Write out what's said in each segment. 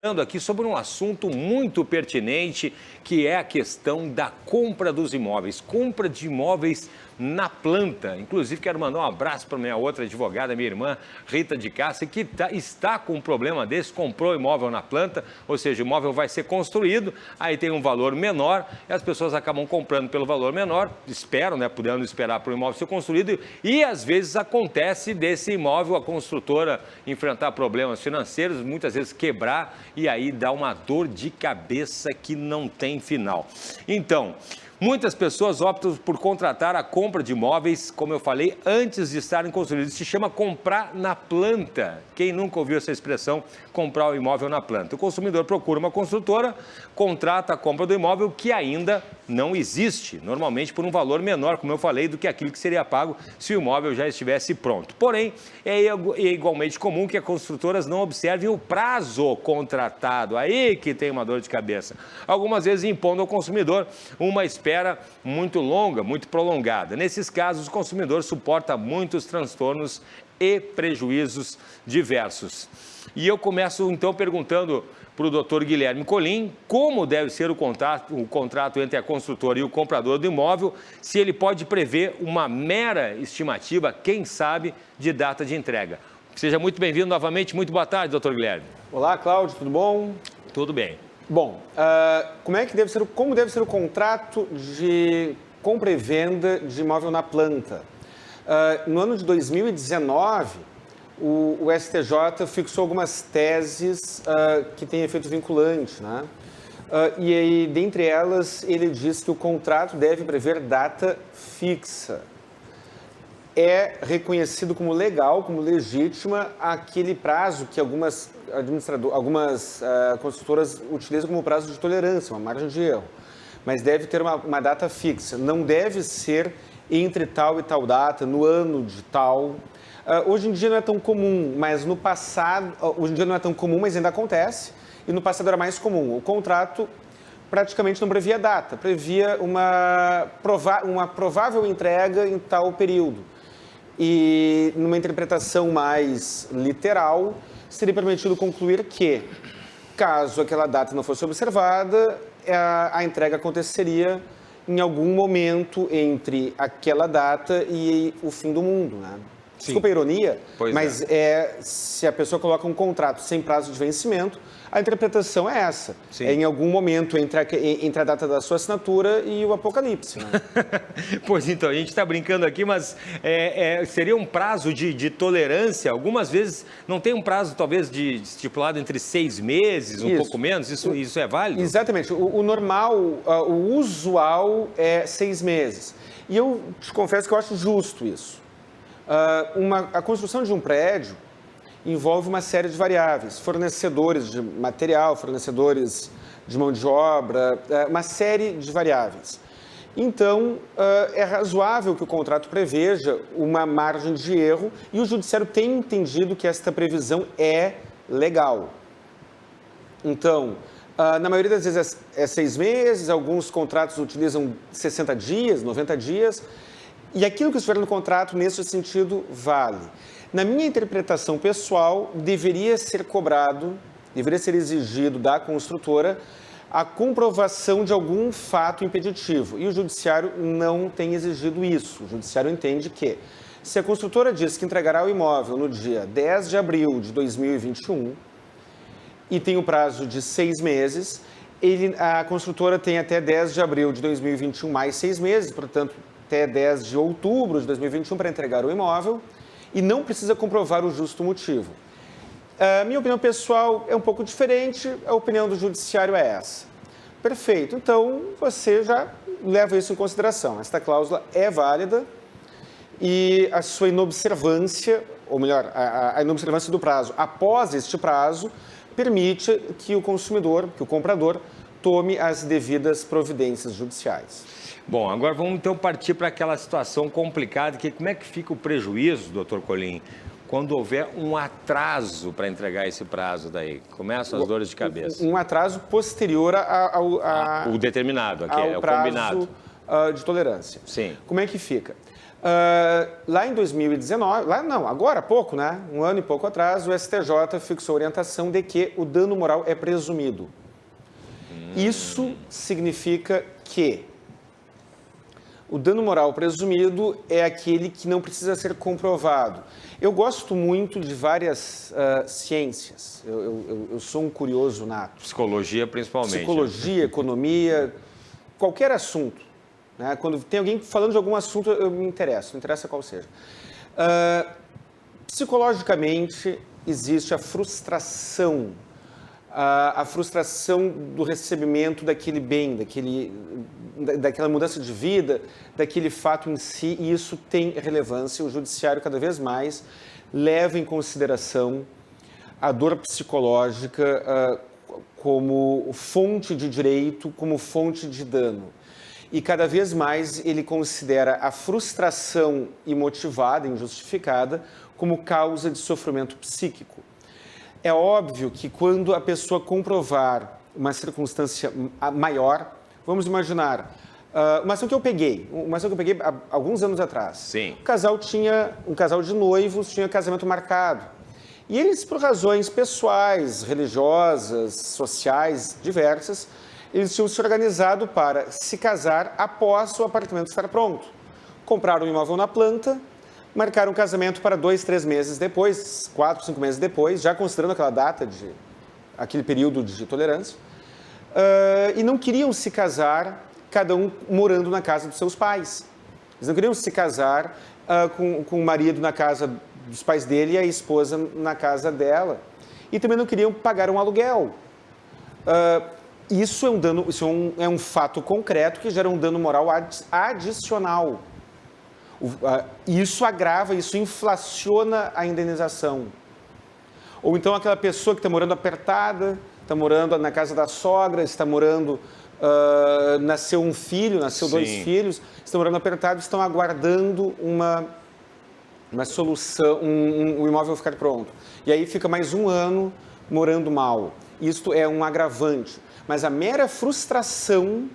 Falando aqui sobre um assunto muito pertinente, que é a questão da compra dos imóveis. Compra de imóveis na planta. Inclusive, quero mandar um abraço para minha outra advogada, minha irmã Rita de Cássia, que está com um problema desse, comprou imóvel na planta, ou seja, o imóvel vai ser construído, aí tem um valor menor, e as pessoas acabam comprando pelo valor menor, esperam, né, podendo esperar para o imóvel ser construído, e às vezes acontece desse imóvel, a construtora enfrentar problemas financeiros, muitas vezes quebrar, e aí dá uma dor de cabeça que não tem final. Então, muitas pessoas optam por contratar a compra de imóveis, como eu falei, antes de estarem construídos. Se chama comprar na planta. Quem nunca ouviu essa expressão, comprar o imóvel na planta? O consumidor procura uma construtora, contrata a compra do imóvel que ainda não existe, normalmente por um valor menor, como eu falei, do que aquilo que seria pago se o imóvel já estivesse pronto. Porém, é igualmente comum que as construtoras não observem o prazo contratado. Aí que tem uma dor de cabeça. Algumas vezes impondo ao consumidor uma espera muito longa, muito prolongada. Nesses casos, o consumidor suporta muitos transtornos e prejuízos diversos. E eu começo então perguntando para o doutor Guilherme Colim como deve ser o contrato entre a construtora e o comprador do imóvel, se ele pode prever uma mera estimativa, quem sabe, de data de entrega. Seja muito bem-vindo novamente, muito boa tarde, doutor Guilherme. Olá, Cláudio, tudo bom? Tudo bem. Bom, como deve ser o contrato de compra e venda de imóvel na planta? No ano de 2019, o STJ fixou algumas teses que têm efeito vinculante, né? E aí, dentre elas, ele diz que o contrato deve prever data fixa. É reconhecido como legal, como legítima, aquele prazo que algumas construtoras utilizam como prazo de tolerância, uma margem de erro. Mas deve ter uma data fixa. Não deve ser entre tal e tal data, no ano de tal. Hoje em dia não é tão comum, mas no passado... Hoje em dia não é tão comum, mas ainda acontece. E no passado era mais comum. O contrato praticamente não previa data, previa uma provável entrega em tal período. E numa interpretação mais literal, seria permitido concluir que, caso aquela data não fosse observada, a entrega aconteceria em algum momento entre aquela data e o fim do mundo, né? Desculpa a ironia, mas se a pessoa coloca um contrato sem prazo de vencimento, a interpretação é essa. Sim. É em algum momento entre a data da sua assinatura e o apocalipse. Né? Pois então, a gente está brincando aqui, mas seria um prazo de tolerância? Algumas vezes não tem um prazo, talvez, estipulado entre 6 meses, um pouco menos? Isso é válido? Exatamente. O normal, o usual é 6 meses. E eu te confesso que eu acho justo isso. A construção de um prédio envolve uma série de variáveis, fornecedores de material, fornecedores de mão de obra, uma série de variáveis. Então, é razoável que o contrato preveja uma margem de erro e o judiciário tem entendido que esta previsão é legal. Então, na maioria das vezes é 6 meses, alguns contratos utilizam 60 dias, 90 dias, e aquilo que estiver no contrato, nesse sentido, vale. Na minha interpretação pessoal, deveria ser exigido da construtora a comprovação de algum fato impeditivo. E o judiciário não tem exigido isso. O judiciário entende que, se a construtora diz que entregará o imóvel no dia 10 de abril de 2021 e tem o prazo de 6 meses, a construtora tem até 10 de abril de 2021 mais 6 meses, portanto, até 10 de outubro de 2021 para entregar o imóvel e não precisa comprovar o justo motivo. A minha opinião pessoal é um pouco diferente, a opinião do judiciário é essa. Perfeito, então você já leva isso em consideração. Esta cláusula é válida e a sua inobservância, ou melhor, a inobservância do prazo após este prazo, permite que o consumidor, que o comprador, tome as devidas providências judiciais. Bom, agora vamos então partir para aquela situação complicada, que como é que fica o prejuízo, doutor Colim, quando houver um atraso para entregar esse prazo daí? Começam as dores de cabeça. Um atraso posterior o determinado, aqui é o prazo, combinado. de tolerância. Sim. Como é que fica? Lá em 2019, agora há pouco, né? Um ano e pouco atrás, o STJ fixou a orientação de que o dano moral é presumido. Isso significa que o dano moral presumido é aquele que não precisa ser comprovado. Eu gosto muito de várias ciências. Eu sou um curioso nato. Psicologia, principalmente. Psicologia, economia, qualquer assunto. Né? Quando tem alguém falando de algum assunto, eu me interesso, não interessa qual seja. Psicologicamente, existe a frustração. A frustração do recebimento daquele bem, daquela mudança de vida, daquele fato em si, e isso tem relevância. O judiciário, cada vez mais, leva em consideração a dor psicológica como fonte de direito, como fonte de dano. E cada vez mais ele considera a frustração imotivada, injustificada, como causa de sofrimento psíquico. É óbvio que quando a pessoa comprovar uma circunstância maior, vamos imaginar, uma ação que eu peguei há alguns anos atrás. Sim. Um casal de noivos tinha casamento marcado. E eles, por razões pessoais, religiosas, sociais, diversas, eles tinham se organizado para se casar após o apartamento estar pronto. Compraram um imóvel na planta, marcaram o casamento para 2, 3 meses depois, 4, 5 meses depois, já considerando aquela data, aquele período de tolerância, e não queriam se casar, cada um morando na casa dos seus pais. Eles não queriam se casar com o marido na casa dos pais dele e a esposa na casa dela. E também não queriam pagar um aluguel. Isso é um fato concreto que gera um dano moral adicional. Isso agrava, isso inflaciona a indenização. Ou então aquela pessoa que está morando apertada, está morando na casa da sogra, está morando, nasceu um filho, nasceu 2 filhos, estão morando apertados, estão aguardando uma solução, um imóvel ficar pronto. E aí fica mais um ano morando mal. Isto é um agravante. Mas a mera frustração,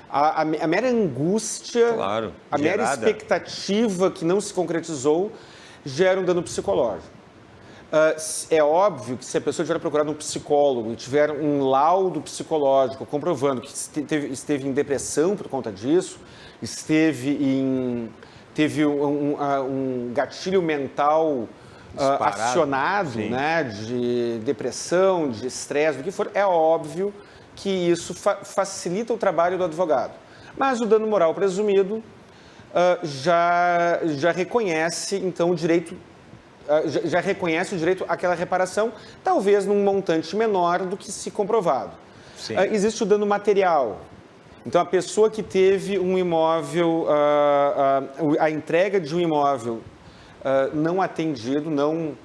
a mera angústia, claro, a mera expectativa que não se concretizou, gera um dano psicológico. É óbvio que se a pessoa tiver procurado um psicólogo e tiver um laudo psicológico comprovando que esteve em depressão por conta disso, teve um gatilho mental acionado, né, de depressão, de estresse, do que for, é óbvio que isso facilita o trabalho do advogado. Mas o dano moral presumido já reconhece, então, o direito, já reconhece o direito àquela reparação, talvez num montante menor do que se comprovado. Existe o dano material. Então, a pessoa que teve um imóvel, a entrega de um imóvel não atendido, não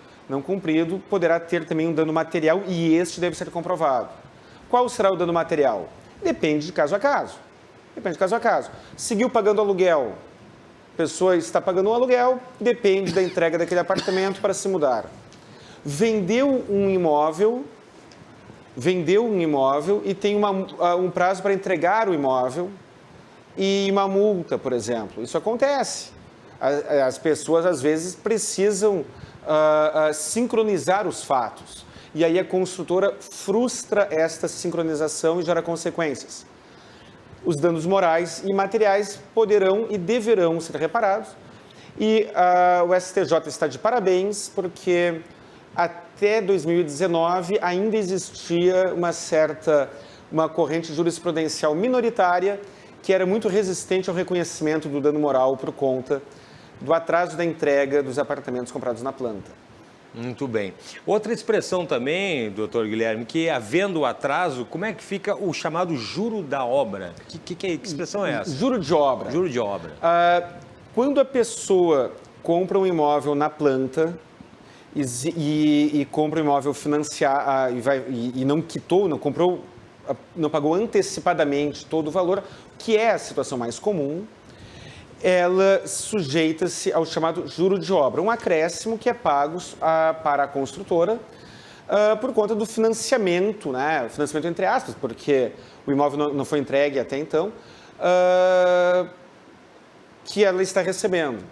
cumprido, poderá ter também um dano material e este deve ser comprovado. Qual será o dano material? Depende de caso a caso. Seguiu pagando aluguel. A pessoa está pagando um aluguel, depende da entrega daquele apartamento para se mudar. Vendeu um imóvel e tem um prazo para entregar o imóvel e uma multa, por exemplo. Isso acontece. As pessoas, às vezes, precisam sincronizar os fatos. E aí a construtora frustra esta sincronização e gera consequências. Os danos morais e materiais poderão e deverão ser reparados. E o STJ está de parabéns, porque até 2019 ainda existia uma corrente jurisprudencial minoritária que era muito resistente ao reconhecimento do dano moral por conta do atraso da entrega dos apartamentos comprados na planta. Muito bem. Outra expressão também, doutor Guilherme, que havendo atraso, como é que fica o chamado juro da obra? Que expressão é essa? Juro de obra. Juro de obra. Quando a pessoa compra um imóvel na planta e compra um imóvel financiado e não quitou, não pagou antecipadamente todo o valor, que é a situação mais comum, ela sujeita-se ao chamado juro de obra, um acréscimo que é pago para a construtora por conta do financiamento, né? Financiamento entre aspas, porque o imóvel não foi entregue até então, que ela está recebendo.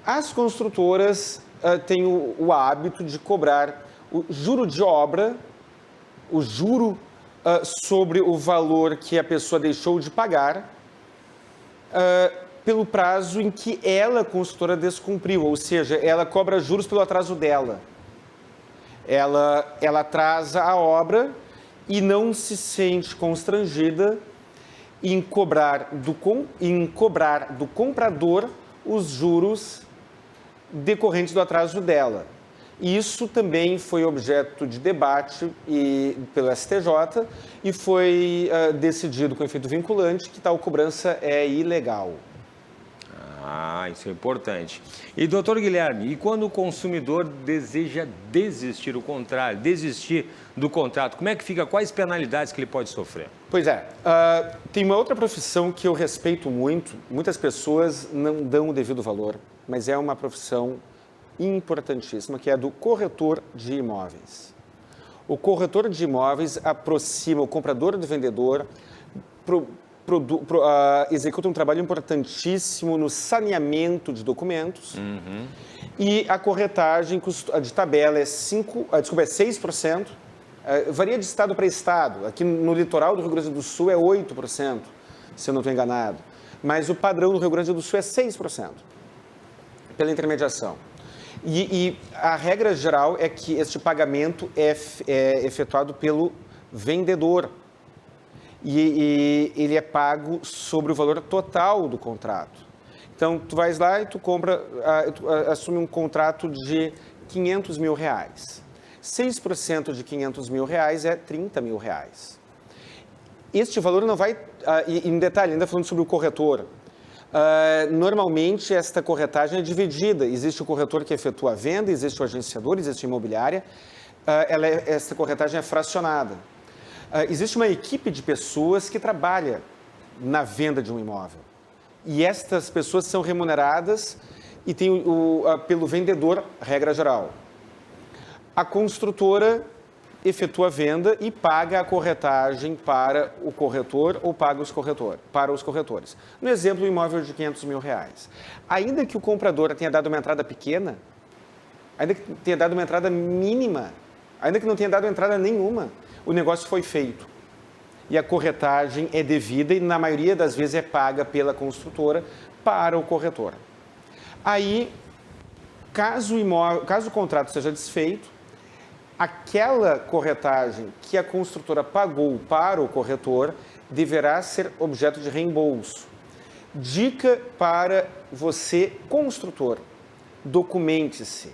As construtoras têm o hábito de cobrar o juro de obra, o juro sobre o valor que a pessoa deixou de pagar, pelo prazo em que ela, construtora, descumpriu, ou seja, ela cobra juros pelo atraso dela. Ela atrasa a obra e não se sente constrangida em cobrar do comprador os juros decorrentes do atraso dela. Isso também foi objeto de debate pelo STJ e foi decidido com efeito vinculante que tal cobrança é ilegal. Ah, isso é importante. E, doutor Guilherme, e quando o consumidor deseja desistir do contrato, como é que fica? Quais penalidades que ele pode sofrer? Pois é, tem uma outra profissão que eu respeito muito, muitas pessoas não dão o devido valor, mas é uma profissão importantíssima, que é a do corretor de imóveis. O corretor de imóveis aproxima o comprador do vendedor, executa um trabalho importantíssimo no saneamento de documentos e a corretagem de tabela é 6%, varia de estado para estado. Aqui no litoral do Rio Grande do Sul é 8%, se eu não estou enganado, mas o padrão do Rio Grande do Sul é 6%, pela intermediação. E a regra geral é que este pagamento é efetuado pelo vendedor. E ele é pago sobre o valor total do contrato. Então, tu vais lá e tu assume um contrato de R$500 mil. 6% de R$500 mil é R$30 mil. Este valor não vai... E um detalhe, ainda falando sobre o corretor. Normalmente, esta corretagem é dividida. Existe o corretor que efetua a venda, existe o agenciador, existe a imobiliária. Esta corretagem é fracionada. Existe uma equipe de pessoas que trabalha na venda de um imóvel. E estas pessoas são remuneradas e tem pelo vendedor, regra geral. A construtora efetua a venda e paga a corretagem para o corretor ou para os corretores. No exemplo, o imóvel de R$500 mil. Ainda que o comprador tenha dado uma entrada pequena, ainda que tenha dado uma entrada mínima, ainda que não tenha dado entrada nenhuma, o negócio foi feito. E a corretagem é devida e, na maioria das vezes, é paga pela construtora para o corretor. Aí, caso o contrato seja desfeito, aquela corretagem que a construtora pagou para o corretor deverá ser objeto de reembolso. Dica para você, construtor: documente-se.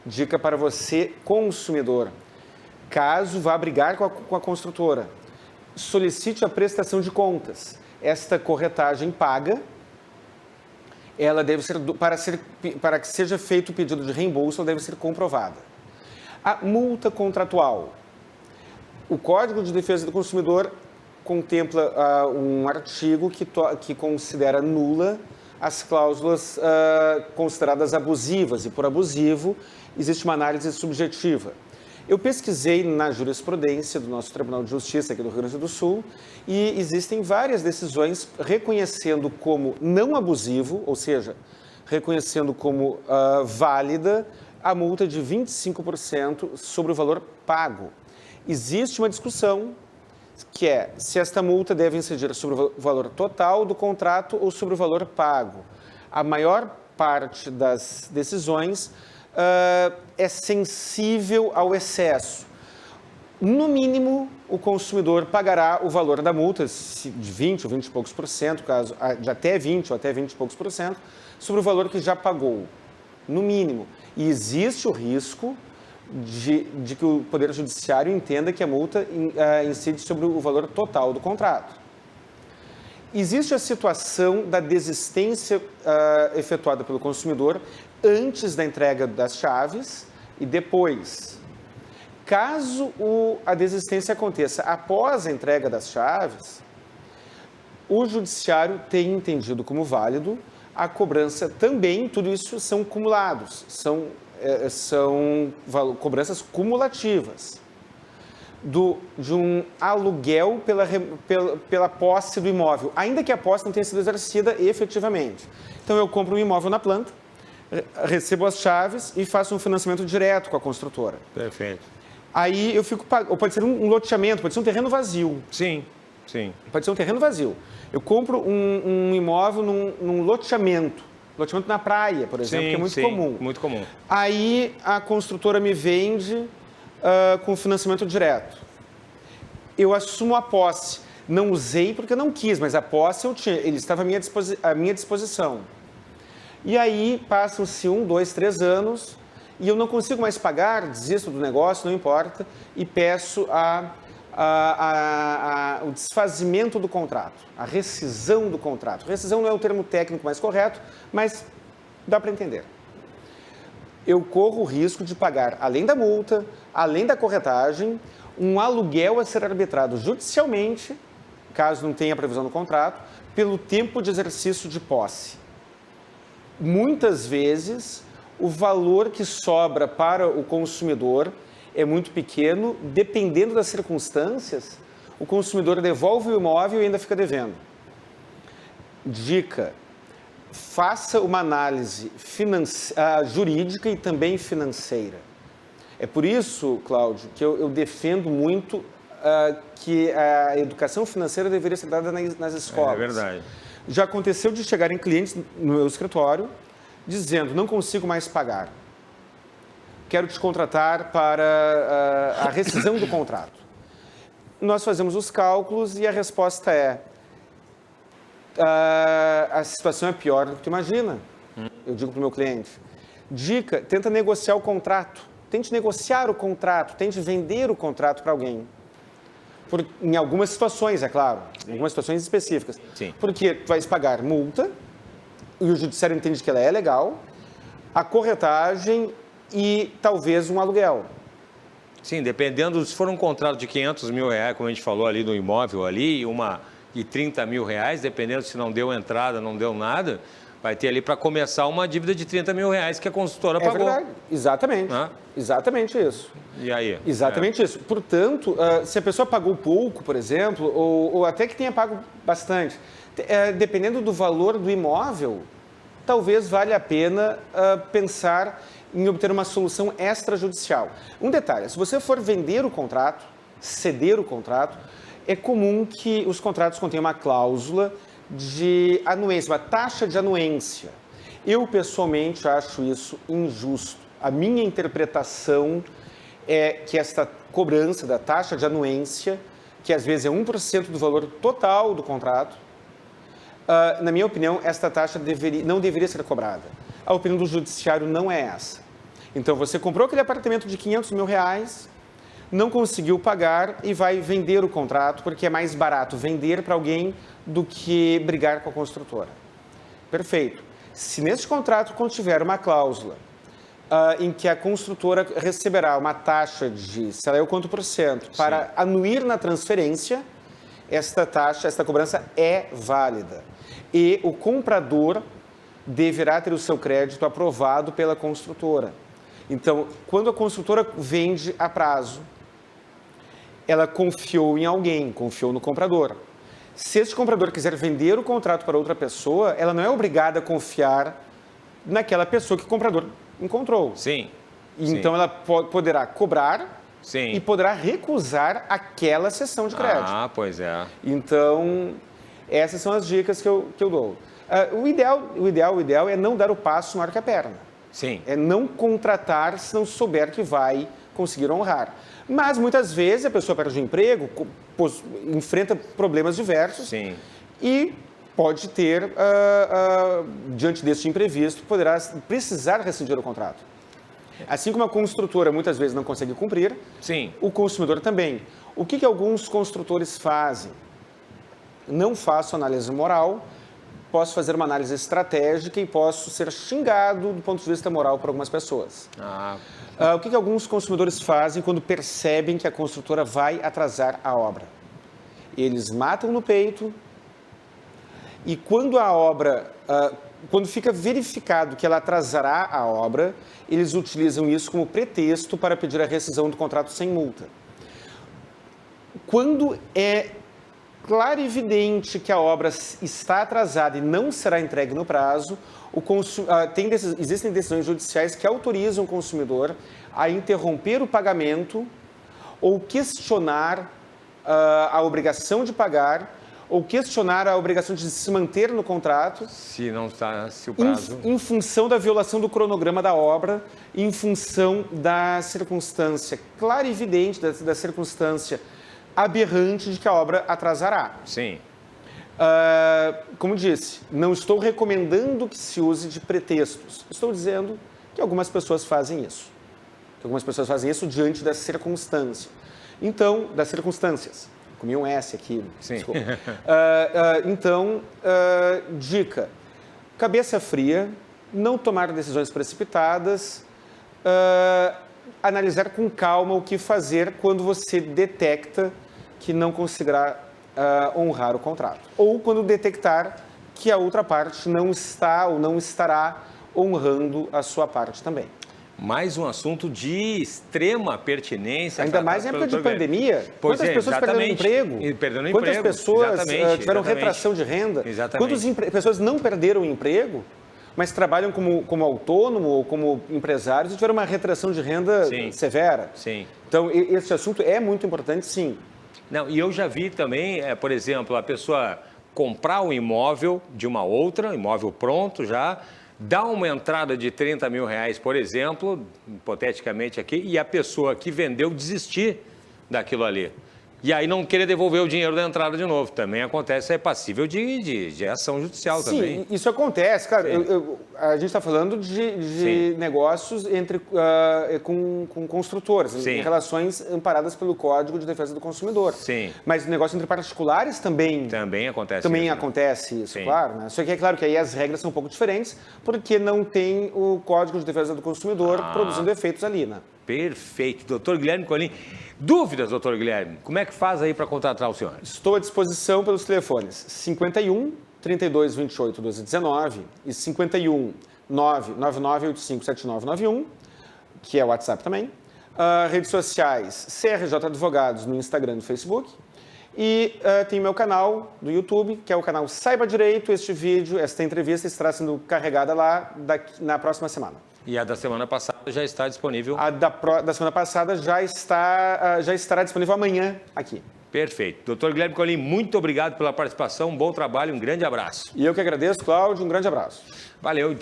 Dica para você, consumidor: caso vá brigar com a construtora, solicite a prestação de contas. Esta corretagem paga, ela deve ser, para que seja feito o pedido de reembolso, ela deve ser comprovada. A multa contratual. O Código de Defesa do Consumidor contempla um artigo que considera nula as cláusulas consideradas abusivas, e por abusivo existe uma análise subjetiva. Eu pesquisei na jurisprudência do nosso Tribunal de Justiça aqui do Rio Grande do Sul e existem várias decisões reconhecendo como não abusivo, ou seja, reconhecendo como válida a multa de 25% sobre o valor pago. Existe uma discussão que é se esta multa deve incidir sobre o valor total do contrato ou sobre o valor pago. A maior parte das decisões é sensível ao excesso. No mínimo, o consumidor pagará o valor da multa de 20 ou 20 e poucos por cento, caso de até 20 ou até 20 e poucos por cento, sobre o valor que já pagou, no mínimo. E existe o risco de que o Poder Judiciário entenda que a multa incide sobre o valor total do contrato. Existe a situação da desistência efetuada pelo consumidor antes da entrega das chaves e depois. Caso a desistência aconteça após a entrega das chaves, o Judiciário tem entendido como válido a cobrança também. Tudo isso são cumulados, são cobranças cumulativas. de um aluguel pela posse do imóvel, ainda que a posse não tenha sido exercida efetivamente. Então, eu compro um imóvel na planta, recebo as chaves e faço um financiamento direto com a construtora. Perfeito. Aí eu fico pagando, ou pode ser um loteamento, pode ser um terreno vazio. Sim, sim. Pode ser um terreno vazio. Eu compro um imóvel num loteamento na praia, por exemplo, que é muito comum. Muito comum. Aí a construtora me vende com financiamento direto. Eu assumo a posse. Não usei porque eu não quis, mas a posse eu tinha, ele estava à minha disposição. E aí passam-se 1, 2, 3 anos e eu não consigo mais pagar, desisto do negócio, não importa, e peço o desfazimento do contrato, a rescisão do contrato. Rescisão não é o termo técnico mais correto, mas dá para entender. Eu corro o risco de pagar, além da multa, além da corretagem, um aluguel a ser arbitrado judicialmente, caso não tenha previsão no contrato, pelo tempo de exercício de posse. Muitas vezes, o valor que sobra para o consumidor é muito pequeno, dependendo das circunstâncias, o consumidor devolve o imóvel e ainda fica devendo. Dica: faça uma análise jurídica e também financeira. É por isso, Cláudio, que eu defendo muito que a educação financeira deveria ser dada nas escolas. É verdade. Já aconteceu de chegarem clientes no meu escritório dizendo: não consigo mais pagar, quero te contratar para a rescisão do contrato. Nós fazemos os cálculos e a resposta é: a situação é pior do que tu imagina. Eu digo para o meu cliente: dica, tenta negociar o contrato, tente negociar o contrato, tente vender o contrato para alguém. Em algumas situações, é claro, em algumas situações específicas. Sim. Porque tu vais pagar multa, e o judiciário entende que ela é legal, a corretagem e talvez um aluguel. Sim, dependendo, se for um contrato de 500 mil reais, como a gente falou ali no imóvel ali, e 30 mil reais, dependendo se não deu entrada, não deu nada, vai ter ali para começar uma dívida de 30 mil reais que a consultora pagou. É verdade, exatamente. Exatamente isso. E aí? Exatamente isso. Portanto, se a pessoa pagou pouco, por exemplo, ou até que tenha pago bastante, dependendo do valor do imóvel, talvez valha a pena pensar em obter uma solução extrajudicial. Um detalhe: se você for vender o contrato, ceder o contrato, é comum que os contratos contenham uma cláusula de anuência, uma taxa de anuência. Eu, pessoalmente, acho isso injusto. A minha interpretação é que esta cobrança da taxa de anuência, que às vezes é 1% do valor total do contrato, na minha opinião, esta taxa não deveria ser cobrada. A opinião do judiciário não é essa. Então, você comprou aquele apartamento de 500 mil reais, não conseguiu pagar e vai vender o contrato, porque é mais barato vender para alguém do que brigar com a construtora. Perfeito. Se nesse contrato contiver uma cláusula em que a construtora receberá uma taxa de, sei lá, quanto por cento, para anuir na transferência, esta cobrança é válida. E o comprador deverá ter o seu crédito aprovado pela construtora. Então, quando a construtora vende a prazo, ela confiou em alguém, confiou no comprador. Se esse comprador quiser vender o contrato para outra pessoa, ela não é obrigada a confiar naquela pessoa que o comprador encontrou. Sim. Então, ela poderá cobrar e poderá recusar aquela cessão de crédito. Ah, pois é. Então, essas são as dicas que eu dou. O ideal é não dar o passo maior que a perna. Sim. É não contratar se não souber que vai conseguir honrar. Mas, muitas vezes, a pessoa perde o emprego, enfrenta problemas diversos. Sim. E pode ter, diante deste imprevisto, poderá precisar rescindir o contrato. Assim como a construtora muitas vezes não consegue cumprir, o consumidor também. O que alguns construtores fazem? Não faço análise moral, posso fazer uma análise estratégica e posso ser xingado do ponto de vista moral por algumas pessoas. O que alguns consumidores fazem quando percebem que a construtora vai atrasar a obra? Eles matam no peito e quando a obra, quando fica verificado que ela atrasará a obra, eles utilizam isso como pretexto para pedir a rescisão do contrato sem multa. quando é claro e evidente que a obra está atrasada e não será entregue no prazo, existem decisões judiciais que autorizam o consumidor a interromper o pagamento ou questionar a obrigação de pagar ou questionar a obrigação de se manter no contrato se o prazo... em função da violação do cronograma da obra, em função da circunstância clara e evidente, da circunstância aberrante de que a obra atrasará. Sim. Como disse, não estou recomendando que se use de pretextos. Estou dizendo que algumas pessoas fazem isso. Que algumas pessoas fazem isso diante da circunstância. Então, das circunstâncias. Comi um S aqui, Sim. desculpa. Dica, cabeça fria, não tomar decisões precipitadas, analisar com calma o que fazer quando você detecta que não conseguirá honrar o contrato. Ou quando detectar que a outra parte não está ou não estará honrando a sua parte também. Mais um assunto de extrema pertinência. Ainda mais em época de pandemia. Pois Quantas pessoas perderam emprego? Quantas pessoas tiveram retração de renda? Quantas pessoas não perderam o emprego, mas trabalham como autônomo ou como empresários e tiveram uma retração de renda severa? Sim. Então, esse assunto é muito importante, sim. Não, e eu já vi também, por exemplo, a pessoa comprar um imóvel de uma outra, imóvel pronto já, dá uma entrada de 30 mil reais, por exemplo, hipoteticamente aqui, e a pessoa que vendeu desistir daquilo ali. E aí não querer devolver o dinheiro da entrada de novo. Também acontece, é passível de ação judicial também. Sim, isso acontece. Cara, a gente está falando de negócios com construtores, em relações amparadas pelo Código de Defesa do Consumidor. Sim. Mas negócio entre particulares também acontece isso. Acontece isso, claro. Né? Só que é claro que aí as regras são um pouco diferentes, porque não tem o Código de Defesa do Consumidor produzindo efeitos ali, né? Perfeito. Doutor Guilherme Colim. Dúvidas, doutor Guilherme? Como é que faz aí para contratar o senhor? Estou à disposição pelos telefones 51 32 28 12 19 e 51 99985 7991, que é o WhatsApp também. Redes sociais, CRJ Advogados no Instagram e no Facebook. E tem o meu canal do YouTube, que é o canal Saiba Direito. Esta entrevista estará sendo carregada lá na próxima semana. E a da semana passada já está disponível? A da semana passada já estará disponível amanhã aqui. Perfeito. Doutor Guilherme Colim, muito obrigado pela participação, um bom trabalho, um grande abraço. E eu que agradeço, Cláudio, um grande abraço. Valeu, então.